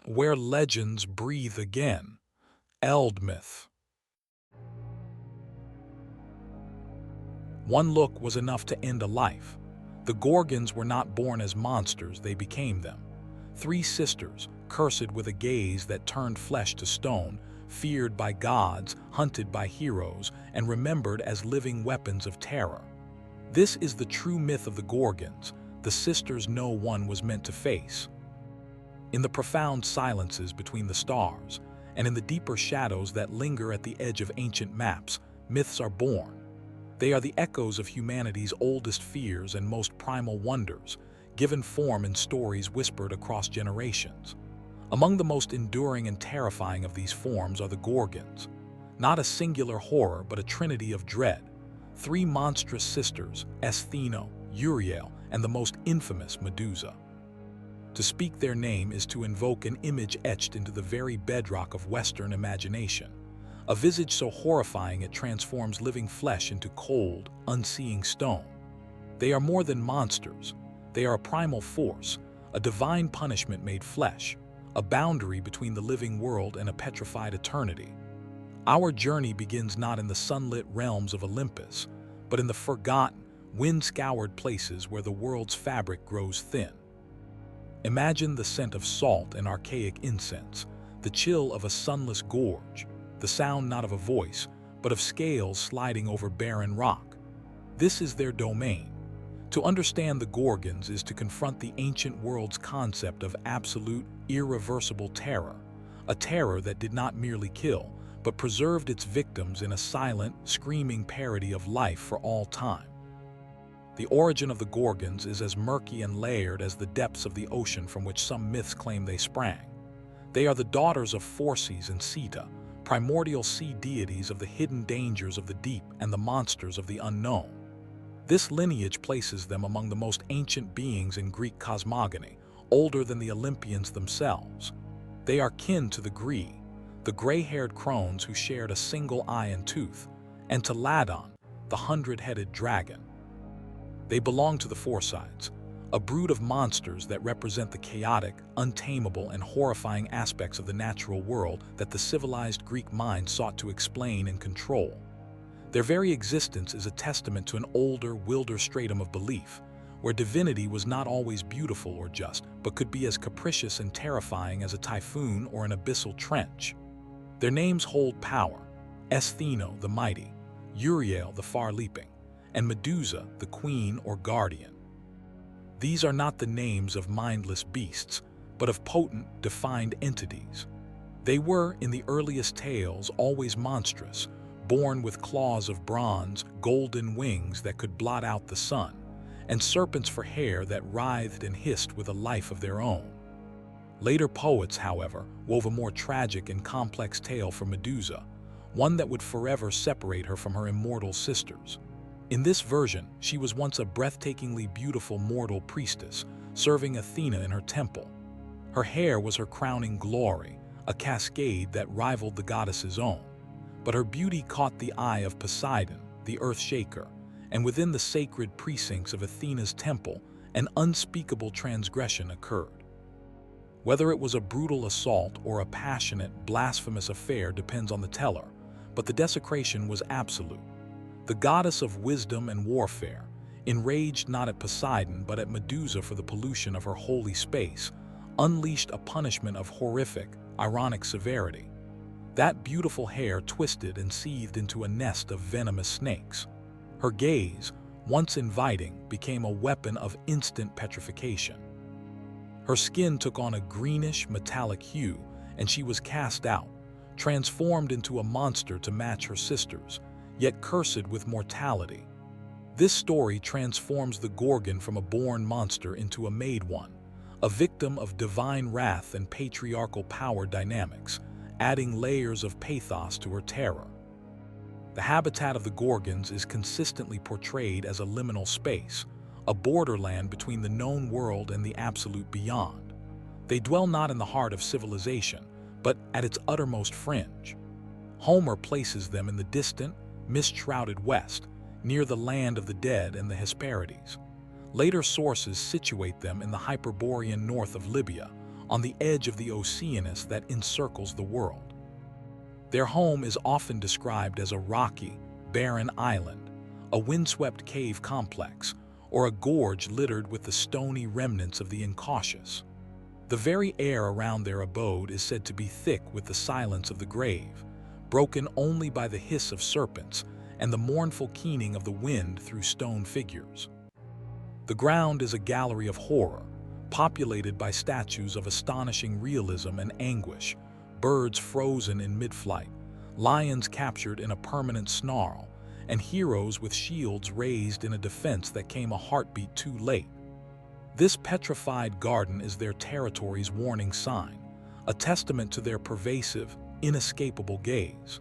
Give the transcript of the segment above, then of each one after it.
Where legends breathe again. Eldmyth. One look was enough to end a life. The Gorgons were not born as monsters, they became them. Three sisters, cursed with a gaze that turned flesh to stone, feared by gods, hunted by heroes, and remembered as living weapons of terror. This is the true myth of the Gorgons, the sisters no one was meant to face. In the profound silences between the stars, and in the deeper shadows that linger at the edge of ancient maps, myths are born. They are the echoes of humanity's oldest fears and most primal wonders, given form in stories whispered across generations. Among the most enduring and terrifying of these forms are the Gorgons. Not a singular horror, but a trinity of dread. Three monstrous sisters, Stheno, Euryale, and the most infamous Medusa. To speak their name is to invoke an image etched into the very bedrock of Western imagination. A visage so horrifying it transforms living flesh into cold, unseeing stone. They are more than monsters. They are a primal force, a divine punishment made flesh, a boundary between the living world and a petrified eternity. Our journey begins not in the sunlit realms of Olympus, but in the forgotten, wind-scoured places where the world's fabric grows thin. Imagine the scent of salt and archaic incense, the chill of a sunless gorge, the sound not of a voice, but of scales sliding over barren rock. This is their domain. To understand the Gorgons is to confront the ancient world's concept of absolute, irreversible terror, a terror that did not merely kill, but preserved its victims in a silent, screaming parody of life for all time. The origin of the Gorgons is as murky and layered as the depths of the ocean from which some myths claim they sprang. They are the daughters of Phorcys and Seta, primordial sea deities of the hidden dangers of the deep and the monsters of the unknown. This lineage places them among the most ancient beings in Greek cosmogony, older than the Olympians themselves. They are kin to the Gree, the gray-haired crones who shared a single eye and tooth, and to Ladon, the hundred-headed dragon. They belong to the Phorcides, a brood of monsters that represent the chaotic, untamable, and horrifying aspects of the natural world that the civilized Greek mind sought to explain and control. Their very existence is a testament to an older, wilder stratum of belief, where divinity was not always beautiful or just, but could be as capricious and terrifying as a typhoon or an abyssal trench. Their names hold power: Stheno, the mighty; Euryale, the far-leaping; and Medusa, the queen or guardian. These are not the names of mindless beasts, but of potent, defined entities. They were, in the earliest tales, always monstrous, born with claws of bronze, golden wings that could blot out the sun, and serpents for hair that writhed and hissed with a life of their own. Later poets, however, wove a more tragic and complex tale for Medusa, one that would forever separate her from her immortal sisters. In this version, she was once a breathtakingly beautiful mortal priestess, serving Athena in her temple. Her hair was her crowning glory, a cascade that rivaled the goddess's own. But her beauty caught the eye of Poseidon, the earth shaker, and within the sacred precincts of Athena's temple, an unspeakable transgression occurred. Whether it was a brutal assault or a passionate, blasphemous affair depends on the teller, but the desecration was absolute. The goddess of wisdom and warfare, enraged not at Poseidon but at Medusa for the pollution of her holy space, unleashed a punishment of horrific, ironic severity. That beautiful hair twisted and seethed into a nest of venomous snakes. Her gaze, once inviting, became a weapon of instant petrification. Her skin took on a greenish, metallic hue, and she was cast out, transformed into a monster to match her sisters, yet cursed with mortality. This story transforms the Gorgon from a born monster into a made one, a victim of divine wrath and patriarchal power dynamics, adding layers of pathos to her terror. The habitat of the Gorgons is consistently portrayed as a liminal space, a borderland between the known world and the absolute beyond. They dwell not in the heart of civilization, but at its uttermost fringe. Homer places them in the distant, mist-shrouded west, near the land of the dead and the Hesperides. Later sources situate them in the Hyperborean north of Libya, on the edge of the Oceanus that encircles the world. Their home is often described as a rocky, barren island, a windswept cave complex, or a gorge littered with the stony remnants of the incautious. The very air around their abode is said to be thick with the silence of the grave, broken only by the hiss of serpents and the mournful keening of the wind through stone figures. The ground is a gallery of horror, populated by statues of astonishing realism and anguish, birds frozen in mid-flight, lions captured in a permanent snarl, and heroes with shields raised in a defense that came a heartbeat too late. This petrified garden is their territory's warning sign, a testament to their pervasive, inescapable gaze.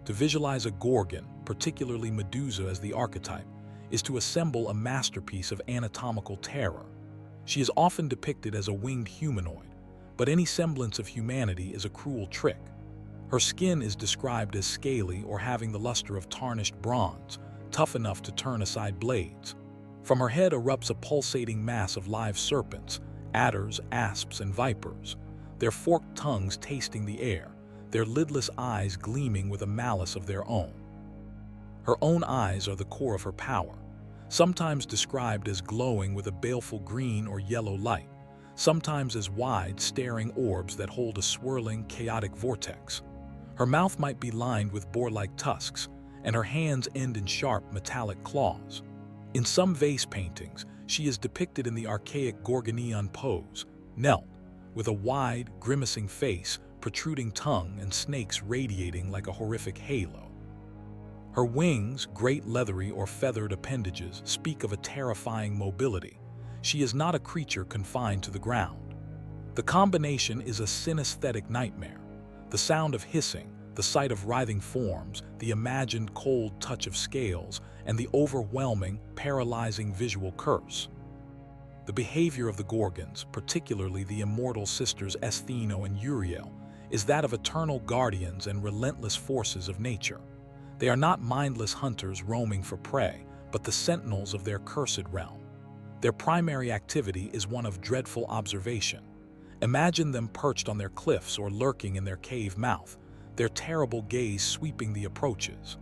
To visualize a Gorgon, particularly Medusa as the archetype, is to assemble a masterpiece of anatomical terror. She is often depicted as a winged humanoid, but any semblance of humanity is a cruel trick. Her skin is described as scaly or having the luster of tarnished bronze, tough enough to turn aside blades. From her head erupts a pulsating mass of live serpents, adders, asps, and vipers, their forked tongues tasting the air, their lidless eyes gleaming with a malice of their own. Her own eyes are the core of her power, sometimes described as glowing with a baleful green or yellow light, sometimes as wide, staring orbs that hold a swirling, chaotic vortex. Her mouth might be lined with boar-like tusks, and her hands end in sharp, metallic claws. In some vase paintings, she is depicted in the archaic Gorgonian pose, knelt, with a wide, grimacing face, protruding tongue, and snakes radiating like a horrific halo. Her wings, great leathery or feathered appendages, speak of a terrifying mobility. She is not a creature confined to the ground. The combination is a synesthetic nightmare. The sound of hissing, the sight of writhing forms, the imagined cold touch of scales, and the overwhelming, paralyzing visual curse. The behavior of the Gorgons, particularly the immortal sisters Stheno and Euryale, is that of eternal guardians and relentless forces of nature. They are not mindless hunters roaming for prey, but the sentinels of their cursed realm. Their primary activity is one of dreadful observation. Imagine them perched on their cliffs or lurking in their cave mouth, their terrible gaze sweeping the approaches.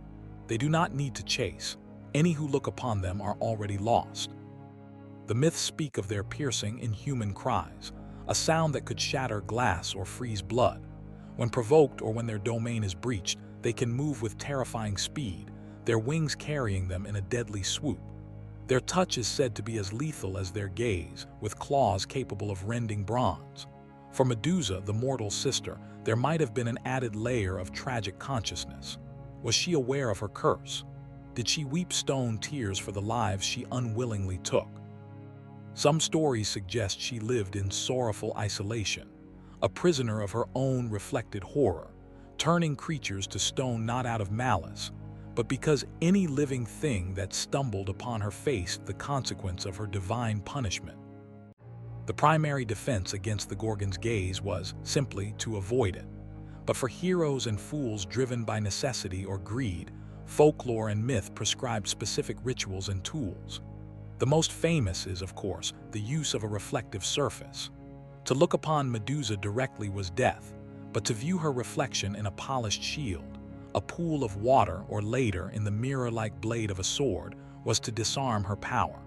They do not need to chase. Any who look upon them are already lost. The myths speak of their piercing, inhuman cries, a sound that could shatter glass or freeze blood. When provoked or when their domain is breached, they can move with terrifying speed, their wings carrying them in a deadly swoop. Their touch is said to be as lethal as their gaze, with claws capable of rending bronze. For Medusa, the mortal sister, there might have been an added layer of tragic consciousness. Was she aware of her curse? Did she weep stone tears for the lives she unwillingly took? Some stories suggest she lived in sorrowful isolation, a prisoner of her own reflected horror, turning creatures to stone not out of malice, but because any living thing that stumbled upon her faced the consequence of her divine punishment. The primary defense against the Gorgon's gaze was simply to avoid it. But for heroes and fools driven by necessity or greed, folklore and myth prescribed specific rituals and tools. The most famous is, of course, the use of a reflective surface. To look upon Medusa directly was death, but to view her reflection in a polished shield, a pool of water, or later in the mirror-like blade of a sword, was to disarm her power.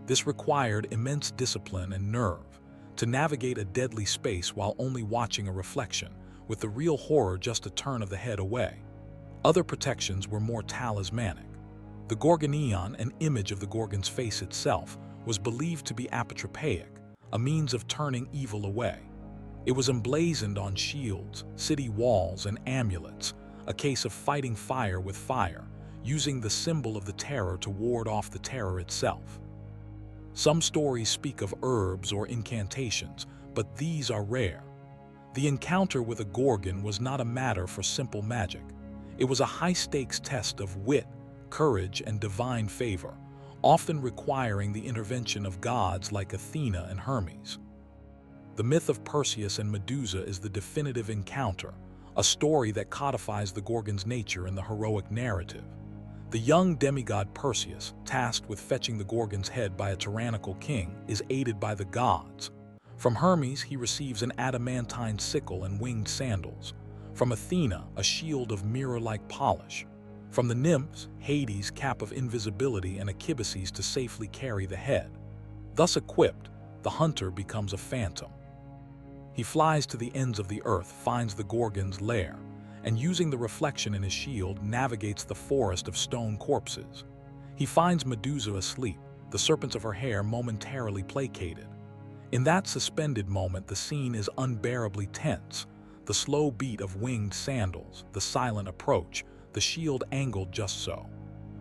This required immense discipline and nerve, to navigate a deadly space while only watching a reflection, with the real horror just a turn of the head away. Other protections were more talismanic. The Gorgonion, an image of the Gorgon's face itself, was believed to be apotropaic, a means of turning evil away. It was emblazoned on shields, city walls, and amulets, a case of fighting fire with fire, using the symbol of the terror to ward off the terror itself. Some stories speak of herbs or incantations, but these are rare. The encounter with a Gorgon was not a matter for simple magic. It was a high-stakes test of wit, courage, and divine favor, often requiring the intervention of gods like Athena and Hermes. The myth of Perseus and Medusa is the definitive encounter, a story that codifies the Gorgon's nature in the heroic narrative. The young demigod Perseus, tasked with fetching the Gorgon's head by a tyrannical king, is aided by the gods. From Hermes, he receives an adamantine sickle and winged sandals. From Athena, a shield of mirror-like polish. From the nymphs, Hades' cap of invisibility and Achibaces to safely carry the head. Thus equipped, the hunter becomes a phantom. He flies to the ends of the earth, finds the Gorgons' lair, and using the reflection in his shield, navigates the forest of stone corpses. He finds Medusa asleep, the serpents of her hair momentarily placated. In that suspended moment, the scene is unbearably tense. The slow beat of winged sandals, the silent approach, the shield angled just so.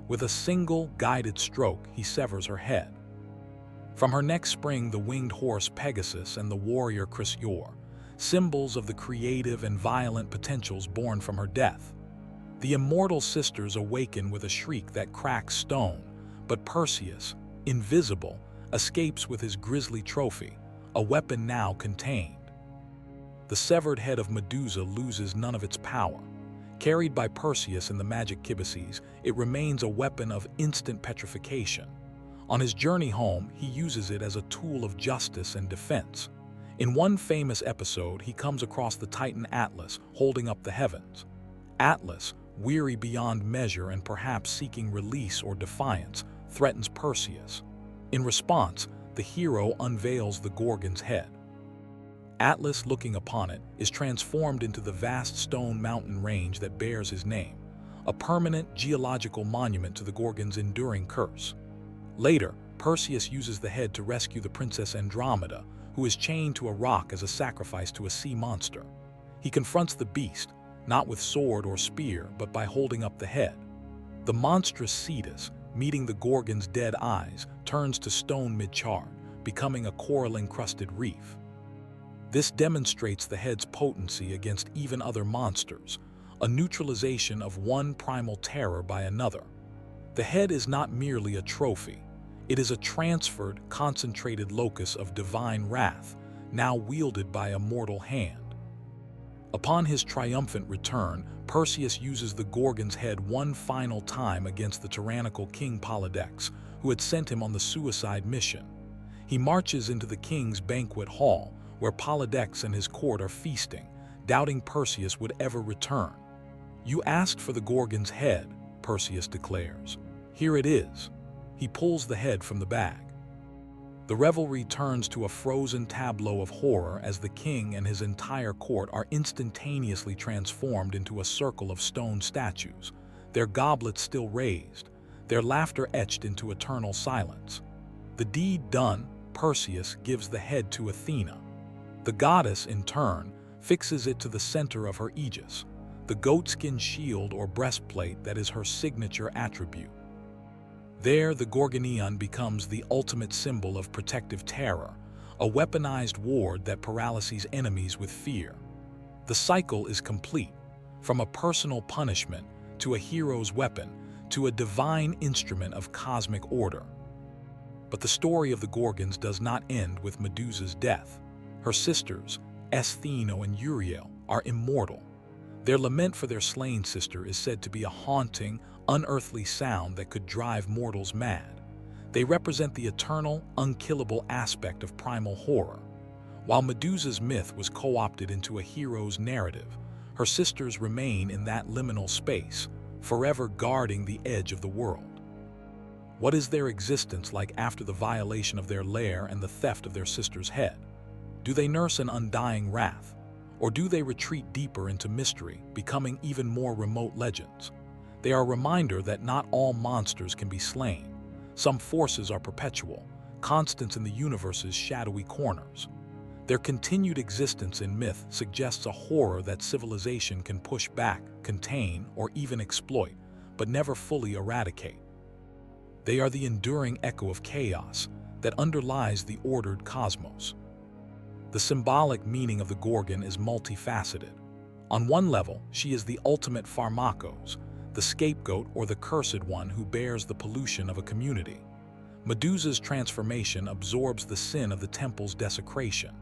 With a single, guided stroke, he severs her head. From her neck spring the winged horse Pegasus and the warrior Chrysaor, symbols of the creative and violent potentials born from her death. The immortal sisters awaken with a shriek that cracks stone, but Perseus, invisible, escapes with his grisly trophy, a weapon now contained. The severed head of Medusa loses none of its power. Carried by Perseus in the magic Achibaces, it remains a weapon of instant petrification. On his journey home, he uses it as a tool of justice and defense. In one famous episode, he comes across the Titan Atlas holding up the heavens. Atlas, weary beyond measure and perhaps seeking release or defiance, threatens Perseus. In response, the hero unveils the Gorgon's head. Atlas, looking upon it, is transformed into the vast stone mountain range that bears his name, a permanent geological monument to the Gorgon's enduring curse. Later, Perseus uses the head to rescue the princess Andromeda, who is chained to a rock as a sacrifice to a sea monster. He confronts the beast, not with sword or spear, but by holding up the head. The monstrous Cetus, meeting the Gorgon's dead eyes, turns to stone mid-chart, becoming a coral-encrusted reef. This demonstrates the head's potency against even other monsters, a neutralization of one primal terror by another. The head is not merely a trophy. It is a transferred, concentrated locus of divine wrath, now wielded by a mortal hand. Upon his triumphant return, Perseus uses the Gorgon's head one final time against the tyrannical King Polydex, who had sent him on the suicide mission. He marches into the king's banquet hall, where Polydex and his court are feasting, doubting Perseus would ever return. "You asked for the Gorgon's head," Perseus declares. "Here it is." He pulls the head from the bag. The revelry turns to a frozen tableau of horror as the king and his entire court are instantaneously transformed into a circle of stone statues, their goblets still raised, their laughter etched into eternal silence. The deed done, Perseus gives the head to Athena. The goddess, in turn, fixes it to the center of her aegis, the goatskin shield or breastplate that is her signature attribute. There, the Gorgonion becomes the ultimate symbol of protective terror, a weaponized ward that paralyses enemies with fear. The cycle is complete, from a personal punishment to a hero's weapon to a divine instrument of cosmic order. But the story of the Gorgons does not end with Medusa's death. Her sisters, Stheno and Euryale, are immortal. Their lament for their slain sister is said to be a haunting, unearthly sound that could drive mortals mad. They represent the eternal, unkillable aspect of primal horror. While Medusa's myth was co-opted into a hero's narrative, her sisters remain in that liminal space, forever guarding the edge of the world. What is their existence like after the violation of their lair and the theft of their sister's head? Do they nurse an undying wrath? Or do they retreat deeper into mystery, becoming even more remote legends? They are a reminder that not all monsters can be slain. Some forces are perpetual, constants in the universe's shadowy corners. Their continued existence in myth suggests a horror that civilization can push back, contain, or even exploit, but never fully eradicate. They are the enduring echo of chaos that underlies the ordered cosmos. The symbolic meaning of the Gorgon is multifaceted. On one level, she is the ultimate pharmakos, the scapegoat or the cursed one who bears the pollution of a community. Medusa's transformation absorbs the sin of the temple's desecration.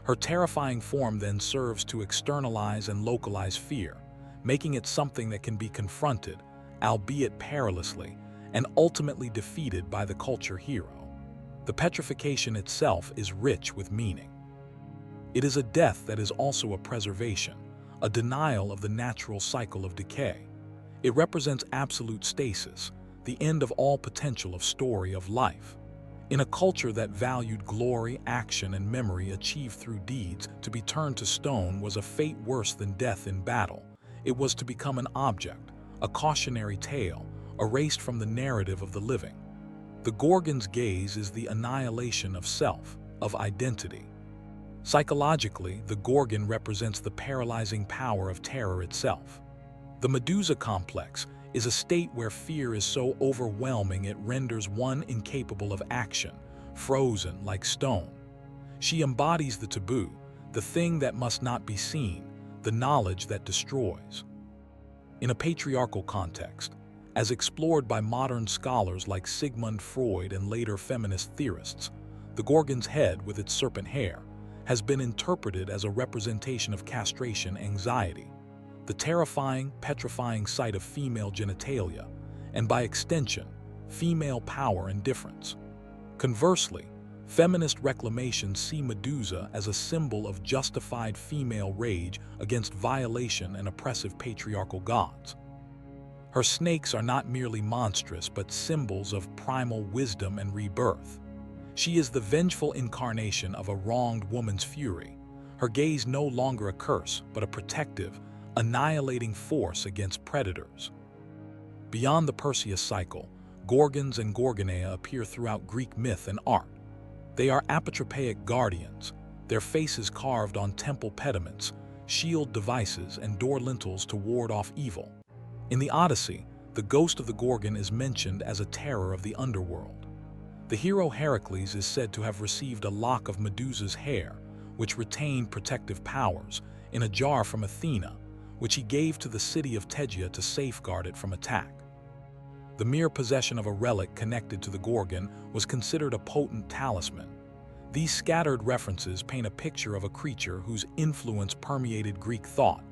Her terrifying form then serves to externalize and localize fear, making it something that can be confronted, albeit perilously, and ultimately defeated by the culture hero. The petrification itself is rich with meaning. It is a death that is also a preservation, a denial of the natural cycle of decay. It represents absolute stasis, the end of all potential of story of life. In a culture that valued glory, action, and memory achieved through deeds, to be turned to stone was a fate worse than death in battle. It was to become an object, a cautionary tale, erased from the narrative of the living. The Gorgon's gaze is the annihilation of self, of identity. Psychologically, the Gorgon represents the paralyzing power of terror itself. The Medusa complex is a state where fear is so overwhelming it renders one incapable of action, frozen like stone. She embodies the taboo, the thing that must not be seen, the knowledge that destroys. In a patriarchal context, as explored by modern scholars like Sigmund Freud and later feminist theorists, the Gorgon's head with its serpent hair has been interpreted as a representation of castration anxiety, the terrifying, petrifying sight of female genitalia, and by extension, female power and difference. Conversely, feminist reclamations see Medusa as a symbol of justified female rage against violation and oppressive patriarchal gods. Her snakes are not merely monstrous but symbols of primal wisdom and rebirth. She is the vengeful incarnation of a wronged woman's fury, her gaze no longer a curse but a protective, annihilating force against predators. Beyond the Perseus cycle, Gorgons and Gorgonaea appear throughout Greek myth and art. They are apotropaic guardians, their faces carved on temple pediments, shield devices, and door lintels to ward off evil. In the Odyssey, the ghost of the Gorgon is mentioned as a terror of the underworld. The hero Heracles is said to have received a lock of Medusa's hair, which retained protective powers, in a jar from Athena, which he gave to the city of Tegea to safeguard it from attack. The mere possession of a relic connected to the Gorgon was considered a potent talisman. These scattered references paint a picture of a creature whose influence permeated Greek thought,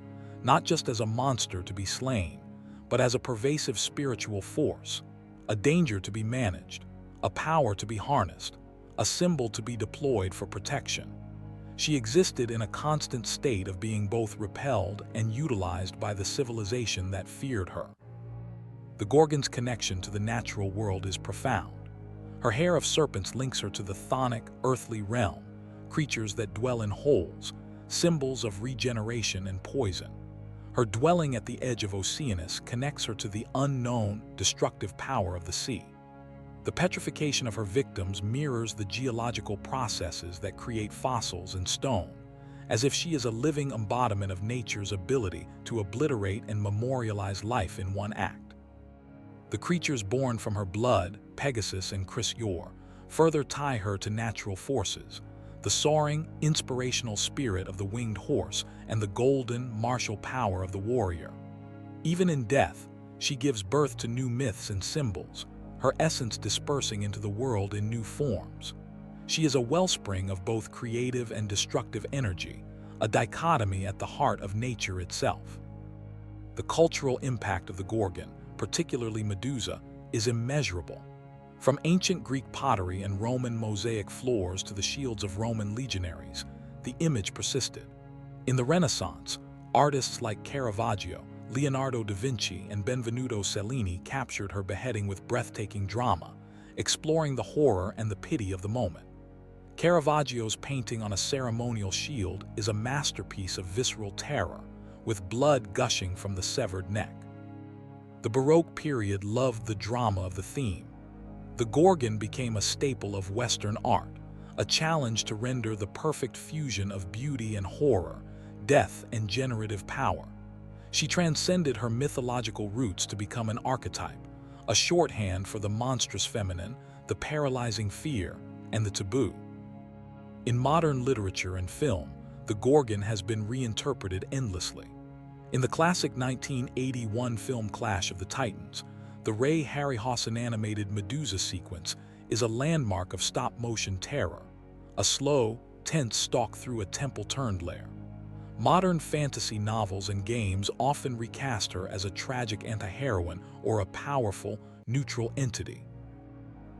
not just as a monster to be slain, but as a pervasive spiritual force, a danger to be managed, a power to be harnessed, a symbol to be deployed for protection. She existed in a constant state of being both repelled and utilized by the civilization that feared her. The Gorgon's connection to the natural world is profound. Her hair of serpents links her to the chthonic, earthly realm, creatures that dwell in holes, symbols of regeneration and poison. Her dwelling at the edge of Oceanus connects her to the unknown, destructive power of the sea. The petrification of her victims mirrors the geological processes that create fossils and stone, as if she is a living embodiment of nature's ability to obliterate and memorialize life in one act. The creatures born from her blood, Pegasus and Chrysaor, further tie her to natural forces, the soaring, inspirational spirit of the winged horse and the golden, martial power of the warrior. Even in death, she gives birth to new myths and symbols, her essence dispersing into the world in new forms. She is a wellspring of both creative and destructive energy, a dichotomy at the heart of nature itself. The cultural impact of the Gorgon, particularly Medusa, is immeasurable. From ancient Greek pottery and Roman mosaic floors to the shields of Roman legionaries, the image persisted. In the Renaissance, artists like Caravaggio, Leonardo da Vinci, and Benvenuto Cellini captured her beheading with breathtaking drama, exploring the horror and the pity of the moment. Caravaggio's painting on a ceremonial shield is a masterpiece of visceral terror, with blood gushing from the severed neck. The Baroque period loved the drama of the theme. The Gorgon became a staple of Western art, a challenge to render the perfect fusion of beauty and horror, death and generative power. She transcended her mythological roots to become an archetype, a shorthand for the monstrous feminine, the paralyzing fear, and the taboo. In modern literature and film, the Gorgon has been reinterpreted endlessly. In the classic 1981 film Clash of the Titans, the Ray Harryhausen animated Medusa sequence is a landmark of stop-motion terror, a slow, tense stalk through a temple-turned lair. Modern fantasy novels and games often recast her as a tragic anti-heroine or a powerful, neutral entity.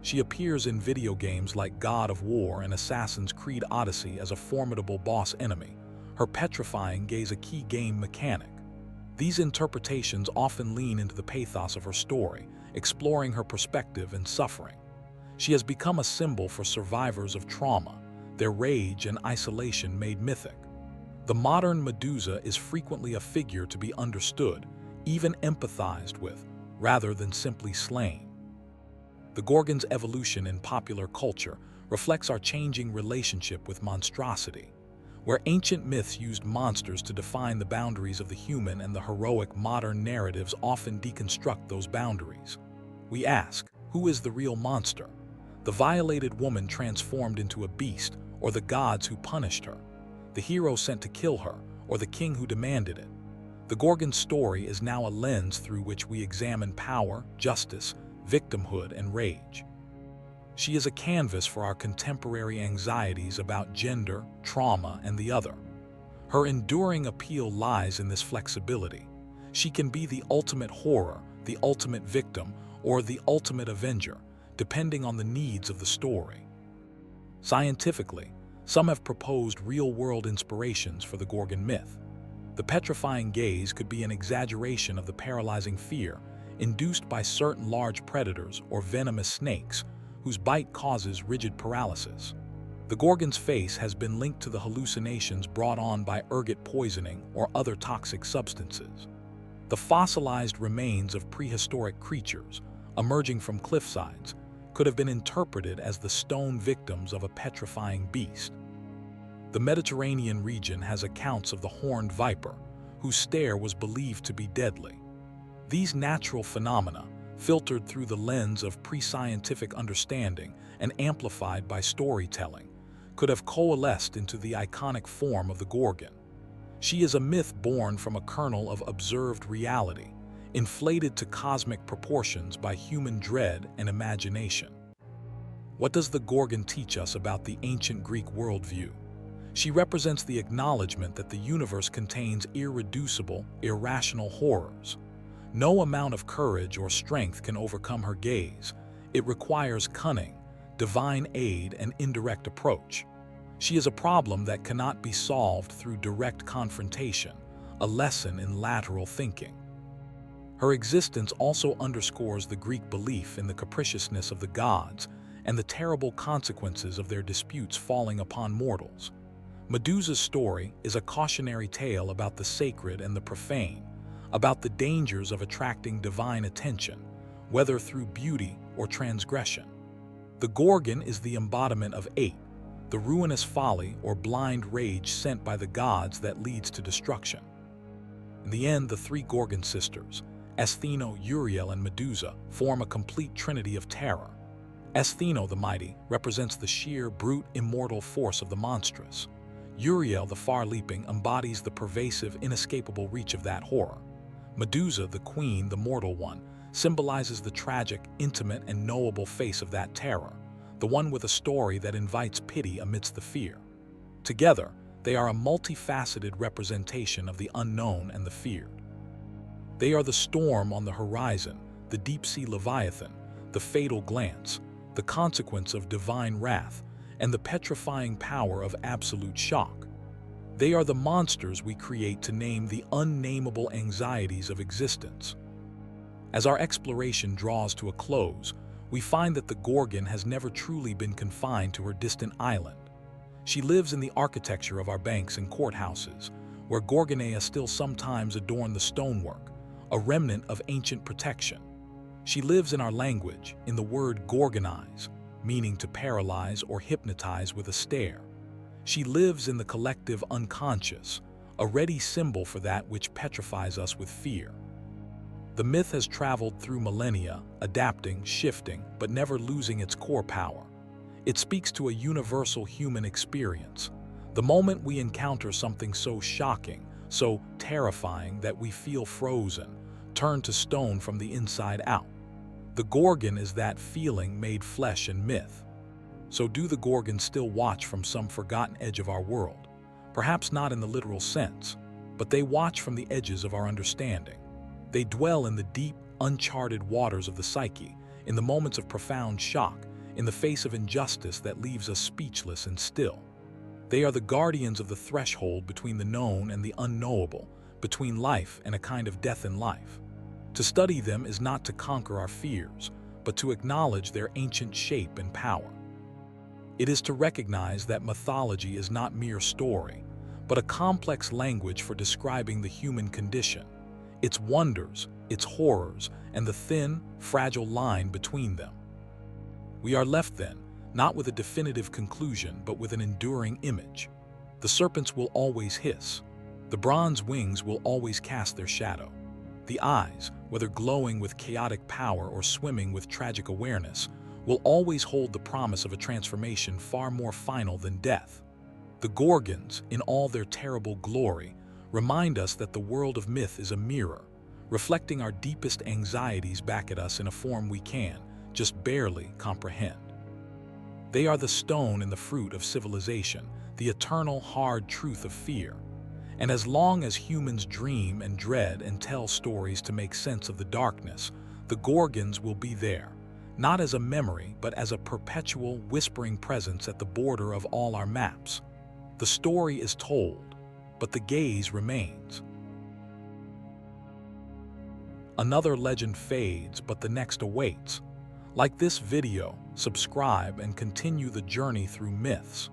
She appears in video games like God of War and Assassin's Creed Odyssey as a formidable boss enemy. Her petrifying gaze a key game mechanic. These interpretations often lean into the pathos of her story, exploring her perspective and suffering. She has become a symbol for survivors of trauma, their rage and isolation made mythic. The modern Medusa is frequently a figure to be understood, even empathized with, rather than simply slain. The Gorgon's evolution in popular culture reflects our changing relationship with monstrosity. Where ancient myths used monsters to define the boundaries of the human and the heroic modern narratives often deconstruct those boundaries. We ask, who is the real monster? The violated woman transformed into a beast, or the gods who punished her? The hero sent to kill her, or the king who demanded it? The Gorgon's story is now a lens through which we examine power, justice, victimhood, and rage. She is a canvas for our contemporary anxieties about gender, trauma, and the other. Her enduring appeal lies in this flexibility. She can be the ultimate horror, the ultimate victim, or the ultimate avenger, depending on the needs of the story. Scientifically, some have proposed real-world inspirations for the Gorgon myth. The petrifying gaze could be an exaggeration of the paralyzing fear induced by certain large predators or venomous snakes whose bite causes rigid paralysis. The Gorgon's face has been linked to the hallucinations brought on by ergot poisoning or other toxic substances. The fossilized remains of prehistoric creatures, emerging from cliffsides, could have been interpreted as the stone victims of a petrifying beast. The Mediterranean region has accounts of the horned viper, whose stare was believed to be deadly. These natural phenomena, filtered through the lens of pre-scientific understanding and amplified by storytelling, could have coalesced into the iconic form of the Gorgon. She is a myth born from a kernel of observed reality, inflated to cosmic proportions by human dread and imagination. What does the Gorgon teach us about the ancient Greek worldview? She represents the acknowledgement that the universe contains irreducible, irrational horrors. No amount of courage or strength can overcome her gaze. It requires cunning, divine aid, and indirect approach. She is a problem that cannot be solved through direct confrontation, a lesson in lateral thinking. Her existence also underscores the Greek belief in the capriciousness of the gods and the terrible consequences of their disputes falling upon mortals. Medusa's story is a cautionary tale about the sacred and the profane, about the dangers of attracting divine attention, whether through beauty or transgression. The Gorgon is the embodiment of hate, the ruinous folly or blind rage sent by the gods that leads to destruction. In the end, the three Gorgon sisters, Stheno, Euryale, and Medusa, form a complete trinity of terror. Stheno, the mighty, represents the sheer, brute, immortal force of the monstrous. Euryale, the far-leaping, embodies the pervasive, inescapable reach of that horror. Medusa, the queen, the mortal one, symbolizes the tragic, intimate, and knowable face of that terror, the one with a story that invites pity amidst the fear. Together, they are a multifaceted representation of the unknown and the feared. They are the storm on the horizon, the deep-sea leviathan, the fatal glance, the consequence of divine wrath, and the petrifying power of absolute shock. They are the monsters we create to name the unnameable anxieties of existence. As our exploration draws to a close, we find that the Gorgon has never truly been confined to her distant island. She lives in the architecture of our banks and courthouses, where Gorgonea still sometimes adorn the stonework, a remnant of ancient protection. She lives in our language, in the word gorgonize, meaning to paralyze or hypnotize with a stare. She lives in the collective unconscious, a ready symbol for that which petrifies us with fear. The myth has traveled through millennia, adapting, shifting, but never losing its core power. It speaks to a universal human experience. The moment we encounter something so shocking, so terrifying that we feel frozen, turn to stone from the inside out. The Gorgon is that feeling made flesh and myth. So do the Gorgons still watch from some forgotten edge of our world? Perhaps not in the literal sense, but they watch from the edges of our understanding. They dwell in the deep, uncharted waters of the psyche, in the moments of profound shock, in the face of injustice that leaves us speechless and still. They are the guardians of the threshold between the known and the unknowable, between life and a kind of death in life. To study them is not to conquer our fears, but to acknowledge their ancient shape and power. It is to recognize that mythology is not mere story, but a complex language for describing the human condition, its wonders, its horrors, and the thin, fragile line between them. We are left then, not with a definitive conclusion, but with an enduring image. The serpents will always hiss. The bronze wings will always cast their shadow. The eyes, whether glowing with chaotic power or swimming with tragic awareness, will always hold the promise of a transformation far more final than death. The Gorgons, in all their terrible glory, remind us that the world of myth is a mirror, reflecting our deepest anxieties back at us in a form we can, just barely, comprehend. They are the stone in the fruit of civilization, the eternal hard truth of fear. And as long as humans dream and dread and tell stories to make sense of the darkness, the Gorgons will be there, not as a memory, but as a perpetual, whispering presence at the border of all our maps. The story is told, but the gaze remains. Another legend fades, but the next awaits. Like this video, subscribe and continue the journey through myths.